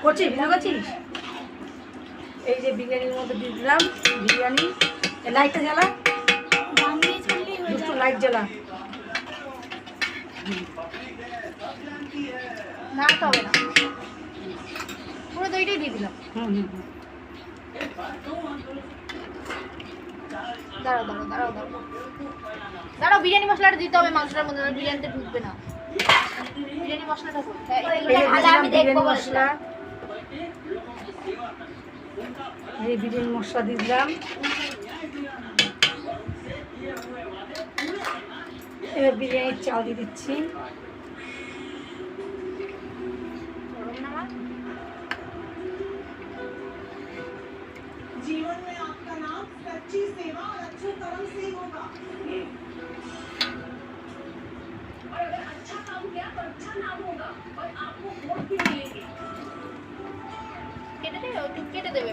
করছিস ভিডিও করছিস? এই যে বিরিয়ানির মধ্যে দিয়ে দিলাম বিরিয়ানি। লাইটটা জ্বালা, দুটো লাইট জ্বালা। না তো হবে না, পুরো দইটাই দিয়ে দিলাম। দাঁড়াও দাঁড়াও দাঁড়াও দাঁড়াও দাঁড়াও, বিরিয়ানি মশলাটা দিতে হবে মাংসটার মধ্যে, বিরিয়ানিতে ঢুকবে না। বিরিয়ানি মশলাটা আমি দেখবো মশলা। এই বিরিয়ানি মশলা দিয়ে দিলাম। এবার বিরিয়ানির চাল দিয়ে দিচ্ছি। जीवन में आपका नाम सच्ची सेवा और अच्छे कर्म से ही होगा। और अगर अच्छा काम किया तो अच्छा नाम होगा और आपको वोट भी मिलेंगे। কেটে দেবে, কেটে দেবে।